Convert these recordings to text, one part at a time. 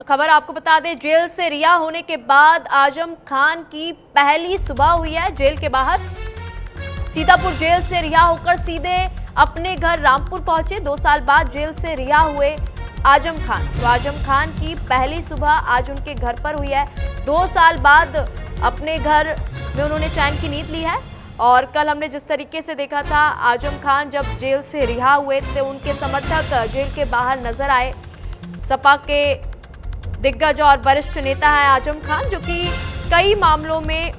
खबर आपको बता दें, जेल से रिहा होने के बाद आजम खान की पहली सुबह हुई है जेल के बाहर। सीतापुर जेल से रिहा होकर सीधे अपने घर रामपुर पहुंचे। 2 साल बाद जेल से रिहा हुए आजम खान। तो आजम खान की पहली सुबह आज उनके घर पर हुई है। 2 साल बाद अपने घर में उन्होंने चैन की नींद ली है। और कल हमने जिस तरीके से देखा था, आजम खान जब जेल से रिहा हुए तो उनके समर्थक जेल के बाहर नजर आए। सपा के दिग्गज और वरिष्ठ नेता है आजम खान, जो कि कई मामलों में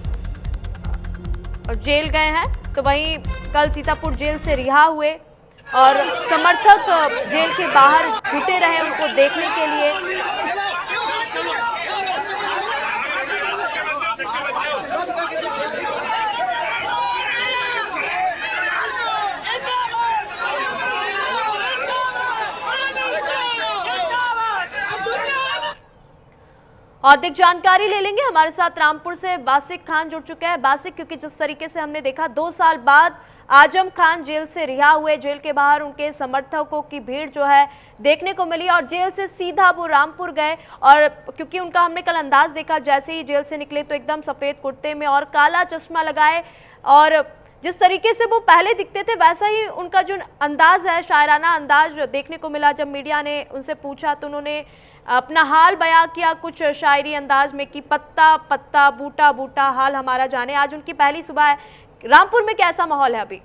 जेल गए हैं। तो वहीं कल सीतापुर जेल से रिहा हुए और समर्थक जेल के बाहर जुटे रहे उनको देखने के लिए। और अधिक जानकारी ले लेंगे, हमारे साथ रामपुर से बासिक खान जुड़ चुके हैं। बासिक, क्योंकि जिस तरीके से हमने देखा 2 साल बाद आजम खान जेल से रिहा हुए, जेल के बाहर उनके समर्थकों की भीड़ जो है देखने को मिली और जेल से सीधा वो रामपुर गए। और क्योंकि उनका हमने कल अंदाज देखा, जैसे ही जेल से निकले तो एकदम सफ़ेद कुर्ते में और काला चश्मा लगाए, और जिस तरीके से वो पहले दिखते थे वैसा ही उनका जो अंदाज है, शायराना अंदाज देखने को मिला। जब मीडिया ने उनसे पूछा तो उन्होंने अपना हाल बयां किया कुछ शायरी अंदाज में कि पत्ता पत्ता बूटा बूटा हाल हमारा जाने। आज उनकी पहली सुबह है। रामपुर में कैसा माहौल है अभी?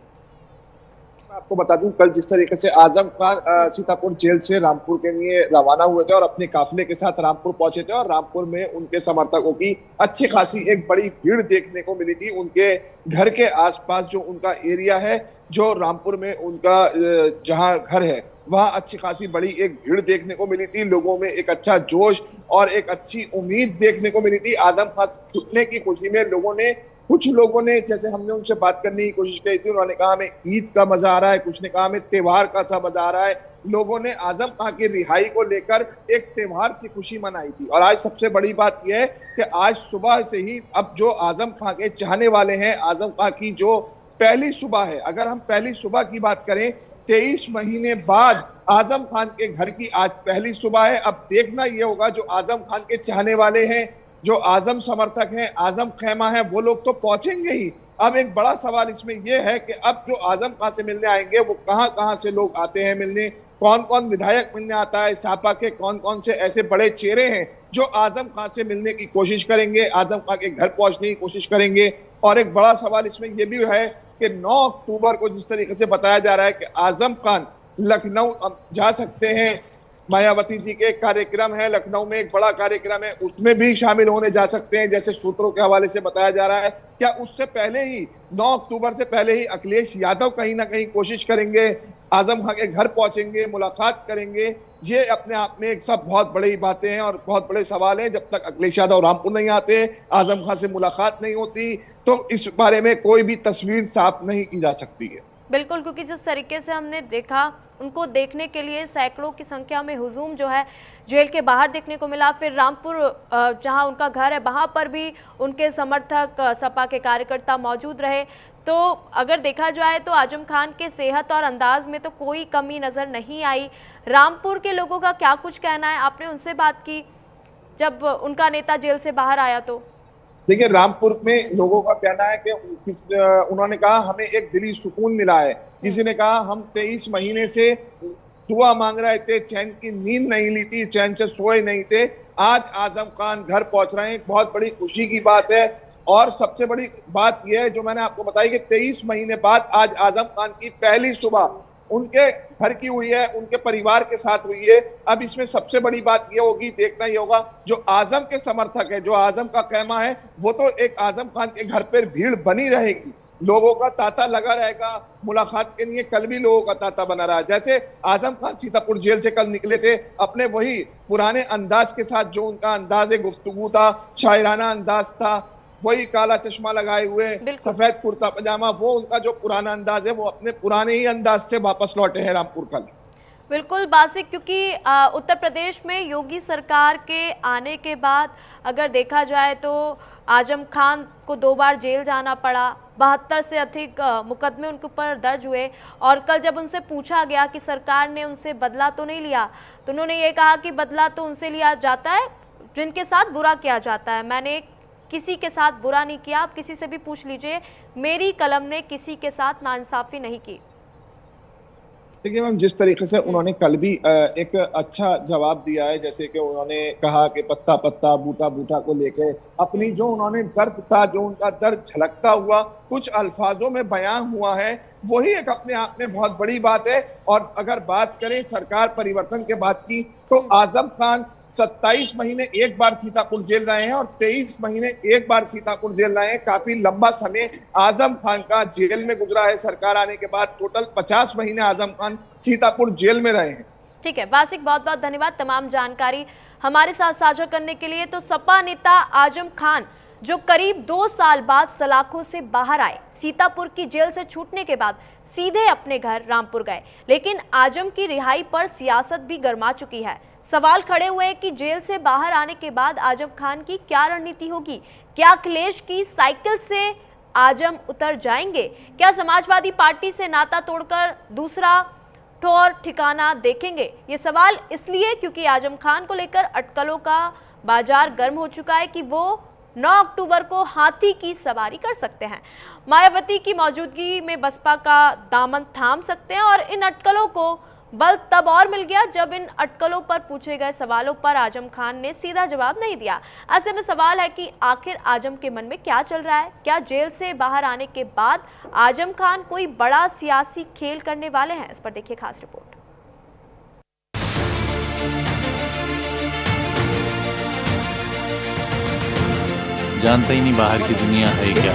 मैं आपको बता दूं, कल जिस तरीके से आजम खान सीतापुर जेल से रामपुर के लिए रवाना हुए थे और अपने काफिले के साथ रामपुर पहुंचे थे, और रामपुर में उनके समर्थकों की अच्छी खासी एक बड़ी भीड़ देखने को मिली थी। उनके घर के आसपास जो उनका एरिया है, जो रामपुर में उनका जहां घर है, वहां अच्छी खासी बड़ी एक भीड़ देखने को मिली थी। लोगों में एक अच्छा जोश और एक अच्छी उम्मीद देखने को मिली थी। आजम खान छूटने की खुशी में कुछ लोगों ने, जैसे हमने उनसे बात करने की कोशिश की थी, उन्होंने कहा हमें ईद का मजा आ रहा है, कुछ ने कहा हमें त्योहार का सा मजा आ रहा है। लोगों ने आजम खान की रिहाई को लेकर एक त्योहार से खुशी मनाई थी। और आज सबसे बड़ी बात यह है कि आज सुबह से ही अब जो आजम खान के चाहने वाले हैं, आजम खान की जो पहली सुबह है, अगर हम पहली सुबह की बात करें, 23 महीने बाद आजम खान के घर की आज पहली सुबह है। अब देखना यह होगा, जो आजम खान के चाहने वाले हैं, जो आजम समर्थक हैं, आजम खैमा है, वो लोग तो पहुंचेंगे ही। अब एक बड़ा सवाल इसमें यह है कि अब जो आजम खान से मिलने आएंगे वो कहां कहां से लोग आते हैं मिलने, कौन कौन विधायक मिलने आता है, सपा के कौन कौन से ऐसे बड़े चेहरे हैं जो आजम खान से मिलने की कोशिश करेंगे, आजम खान के घर पहुंचने की कोशिश करेंगे। और एक बड़ा सवाल इसमें यह भी है कि 9 अक्टूबर को जिस तरीके से बताया जा रहा है कि आजम खान लखनऊ जा सकते हैं, मायावती जी के कार्यक्रम है लखनऊ में, एक बड़ा कार्यक्रम है, उसमें भी शामिल होने जा सकते हैं, जैसे सूत्रों के हवाले से बताया जा रहा है। क्या उससे पहले ही 9 अक्टूबर से पहले ही अखिलेश यादव कहीं ना कहीं कोशिश करेंगे, आजम खान के घर पहुंचेंगे, मुलाकात करेंगे? ये अपने आप में एक सब बहुत बड़ी बातें हैं और बहुत बड़े सवाल हैं। जब तक अखिलेश यादव रामपुर नहीं आते, आजम खान से मुलाकात नहीं होती, तो इस बारे में कोई भी तस्वीर साफ नहीं की जा सकती है। बिल्कुल, क्योंकि जिस तरीके से हमने देखा, उनको देखने के लिए सैकड़ों की संख्या में हुजूम जो है जेल के बाहर देखने को मिला। फिर रामपुर जहां उनका घर है वहां पर भी उनके समर्थक, सपा के कार्यकर्ता मौजूद रहे। तो अगर देखा जाए तो आजम खान के सेहत और अंदाज में तो कोई कमी नज़र नहीं आई। रामपुर के लोगों का क्या कुछ कहना है? आपने उनसे बात की जब उनका नेता जेल से बाहर आया? तो देखिए, रामपुर में लोगों का कहना है कि उन्होंने कहा हमें एक दिली सुकून मिला है। किसी ने कहा हम 23 महीने से दुआ मांग रहे थे, चैन की नींद नहीं ली थी, चैन से सोए नहीं थे। आज आजम खान घर पहुंच रहे हैं, एक बहुत बड़ी खुशी की बात है। और सबसे बड़ी बात यह है जो मैंने आपको बताई कि 23 महीने बाद आज आजम खान की पहली सुबह उनके घर की हुई है, उनके परिवार के साथ हुई है। अब इसमें सबसे बड़ी बात यह होगी, देखना यह होगा, जो आजम के समर्थक है, जो आजम का कहना है, वो तो एक आजम खान के घर पर भीड़ बनी रहेगी, लोगों का तांता लगा रहेगा मुलाकात के लिए। कल भी लोगों का तांता बना रहा है। जैसे आजम खान सीतापुर जेल से कल निकले थे अपने वही पुराने अंदाज के साथ, जो उनका अंदाज गुफ्तगू था, शायराना अंदाज था, वही काला चश्मा लगाए हुए, सफेद कुर्ता पजामा, वो उनका जो पुराना अंदाज है, वो अपने पुराने ही अंदाज से वापस लौटे हैं रामपुर कल। बिल्कुल बासिक, क्योंकि उत्तर प्रदेश में योगी सरकार के आने के बाद अगर देखा जाए तो आजम खान को 2 बार जेल जाना पड़ा, 72 से अधिक मुकदमे उनके ऊपर दर्ज हुए। और कल जब उनसे पूछा गया कि सरकार ने उनसे बदला तो नहीं लिया, तो उन्होंने ये कहा कि बदला तो उनसे लिया जाता है जिनके साथ बुरा किया जाता है, मैंने किसी के साथ बुरा नहीं किया। आप किसी से भी पूछ लीजिए, मेरी कलम ने किसी के साथ नाइंसाफी नहीं की। देखिए मैम, जिस तरीके से उन्होंने कल भी एक अच्छा जवाब दिया है, जैसे कि उन्होंने कहा कि पत्ता पत्ता बूटा बूटा को लेके अपनी जो उन्होंने दर्द था, जो उनका दर्द झलकता हुआ कुछ अल्फाजों में बयां हुआ है, वही एक अपने आप में बहुत बड़ी बात है। और अगर बात करें सरकार परिवर्तन के बाद की, तो आजम खान 27 महीने एक बार सीतापुर जेल रहे हैं और 23 महीने एक बार सीतापुर जेल रहे हैं। काफी लंबा समय आजम खान का जेल में गुजरा है। सरकार आने के बाद टोटल 50 महीने आजम खान सीतापुर जेल में रहे हैं। ठीक है वासिक, बहुत बहुत धन्यवाद तमाम जानकारी हमारे साथ साझा करने के लिए। तो सपा नेता आजम खान जो करीब 2 साल बाद सलाखों से बाहर आए, सीतापुर की जेल से छूटने के बाद सीधे अपने घर रामपुर गए, लेकिन आजम की रिहाई पर सियासत भी गर्मा चुकी है। सवाल खड़े हुए कि जेल से बाहर आने के बाद आजम खान की क्या रणनीति होगी? क्या अखिलेश की साइकिल से आजम उतर जाएंगे? क्या समाजवादी पार्टी से नाता तोड़कर दूसरा ठौर ठिकाना देखेंगे? ये सवाल इसलिए क्योंकि आजम खान को लेकर अटकलों का बाजार गर्म हो चुका है कि वो 9 अक्टूबर को हाथी की सवारी कर सकते हैं, मायावती की मौजूदगी में बसपा का दामन थाम सकते हैं। और इन अटकलों को बल तब और मिल गया जब इन अटकलों पर पूछे गए सवालों पर आजम खान ने सीधा जवाब नहीं दिया। ऐसे में सवाल है कि आखिर आजम के मन में क्या चल रहा है? क्या जेल से बाहर आने के बाद आजम खान कोई बड़ा सियासी खेल करने वाले हैं? इस पर देखिए खास रिपोर्ट। जानता ही नहीं बाहर की दुनिया है क्या।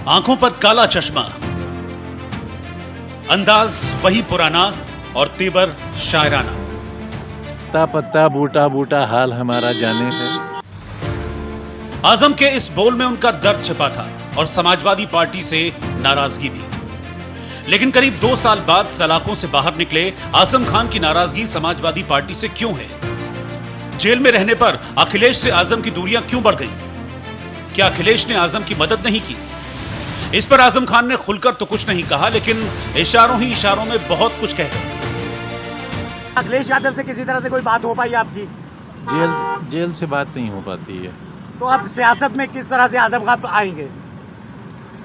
आंखों पर काला चश्मा, अंदाज वही पुराना और तेवर शायराना। पत्ता पत्ता बूटा बूटा हाल हमारा जाने है। आजम के इस बोल में उनका दर्द छिपा था और समाजवादी पार्टी से नाराजगी भी। लेकिन करीब 2 साल बाद सलाखों से बाहर निकले आजम खान की नाराजगी समाजवादी पार्टी से क्यों है? जेल में रहने पर अखिलेश से आजम की दूरियां क्यों बढ़ गई? क्या अखिलेश ने आजम की मदद नहीं की? इस पर आजम खान ने खुलकर तो कुछ नहीं कहा, लेकिन इशारों ही इशारों में बहुत कुछ कह गए। अखिलेश यादव से किसी तरह से कोई बात हो पाई आपकी? जेल से बात नहीं हो पाती है। तो अब सियासत में किस तरह से आजम खान आएंगे?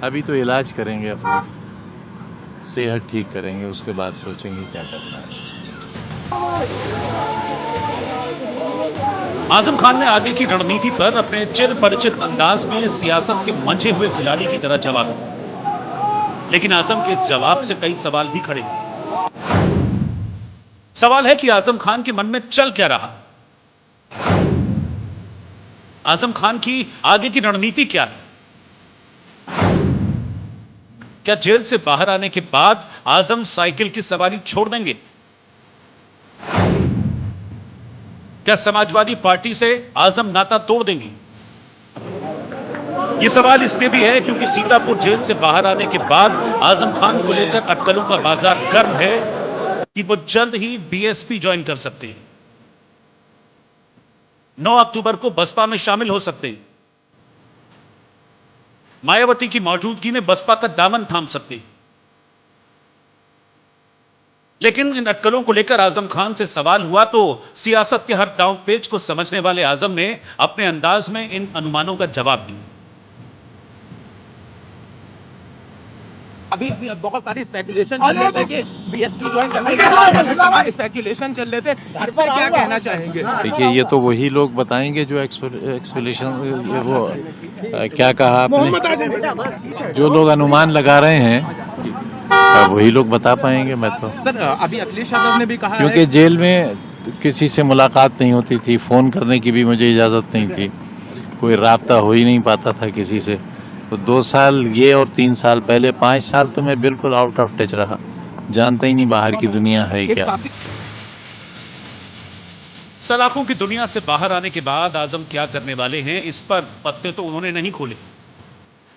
अभी तो इलाज करेंगे, अपना सेहत ठीक करेंगे, उसके बाद सोचेंगे क्या करना है। आजम खान ने आगे की रणनीति पर अपने चिर परिचित अंदाज में सियासत के मंझे हुए खिलाड़ी की तरह जवाब दिया, लेकिन आजम के जवाब से कई सवाल भी खड़े हुए। सवाल है कि आजम खान के मन में चल क्या रहा? आजम खान की आगे की रणनीति क्या है? क्या जेल से बाहर आने के बाद आजम साइकिल की सवारी छोड़ देंगे? क्या समाजवादी पार्टी से आजम नाता तोड़ देंगे? यह सवाल इसलिए भी है क्योंकि सीतापुर जेल से बाहर आने के बाद आजम खान को लेकर अटकलों का बाजार गर्म है कि वो जल्द ही बीएसपी ज्वाइन कर सकते हैं। 9 अक्टूबर को बसपा में शामिल हो सकते हैं। मायावती की मौजूदगी में बसपा का दामन थाम सकते हैं। लेकिन इन अटकलों को लेकर आजम खान से सवाल हुआ तो सियासत के हर दांव पेच को समझने वाले आजम ने अपने अंदाज में इन अनुमानों का जवाब दिया। अभी बहुत सारी स्पेकुलेशन चल रहे थे कि बीएसपी ज्वाइन करने के बाद स्पेकुलेशन चल रहे थे, इस पर क्या कहना चाहेंगे? देखिए, ये तो वही लोग बताएंगे जो एक्सपेक्टेशन, वो क्या कहा आपने, जो लोग अनुमान लगा रहे हैं वही लोग बता पाएंगे। मैं तो सर, अभी अखिलेश यादव ने भी कहा क्योंकि है जेल में किसी से मुलाकात नहीं होती थी, फोन करने की भी मुझे इजाजत नहीं थी, कोई राब्ता हो ही नहीं पाता था किसी से। तो 2 साल ये और 3 साल पहले 5 साल तो मैं बिल्कुल आउट ऑफ टच रहा, जानता ही नहीं बाहर की दुनिया है क्या। सलाखों की दुनिया से बाहर आने के बाद आजम क्या करने वाले हैं, इस पर पत्ते तो उन्होंने नहीं खोले।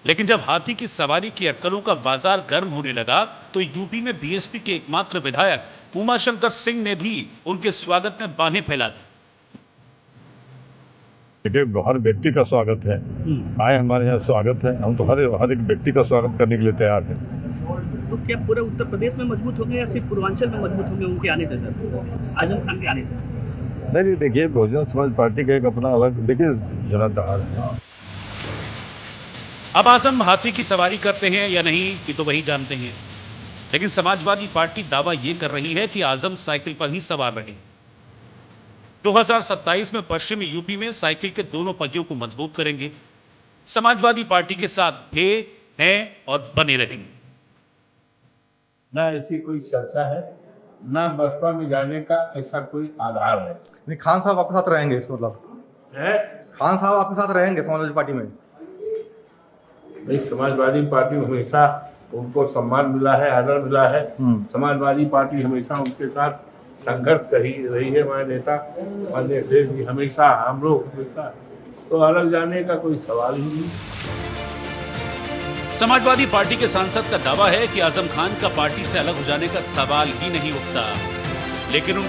लेकिन जब हाथी की सवारी की अटकलों का बाजार गर्म होने लगा तो यूपी में बीएसपी के एकमात्र विधायक उमाशंकर सिंह ने भी उनके स्वागत में बाहें फैला दी। देखिए, हर व्यक्ति का स्वागत है। आए हमारे यहाँ स्वागत है। हम तो हर एक व्यक्ति का स्वागत करने के लिए तैयार हैं। तो क्या पूरे उत्तर प्रदेश में मजबूत होंगे या सिर्फ पूर्वांचल में मजबूत होंगे उनके आने से, सर, आजम खान के आने से? नहीं, देखिए, बहुजन समाज पार्टी का एक अपना अलग देखिए जनाधार है। अब आजम हाथी की सवारी करते हैं या नहीं ये तो वही जानते हैं, लेकिन समाजवादी पार्टी दावा ये कर रही है कि आजम साइकिल पर ही सवार रहे। 2027 में पश्चिमी यूपी में साइकिल के दोनों पहियों को मजबूत करेंगे। समाजवादी पार्टी के साथ थे, हैं और बने रहेंगे। ना ऐसी कोई चर्चा है, ना बसपा में जाने का ऐसा कोई आधार है। नहीं, खान साहब आपके साथ रहेंगे, मतलब खान साहब आपके साथ रहेंगे समाजवादी पार्टी में? भाई, समाजवादी पार्टी में हमेशा उनको सम्मान मिला है, आदर मिला है। समाजवादी पार्टी हमेशा उनके साथ संघर्ष रही है। हमारे नेता माननीय अखिलेश जी हमेशा, हम लोग हमेशा, तो अलग जाने का कोई सवाल ही नहीं। समाजवादी पार्टी के सांसद का दावा है कि आजम खान का पार्टी से अलग हो जाने का सवाल ही नहीं उठता, लेकिन उनके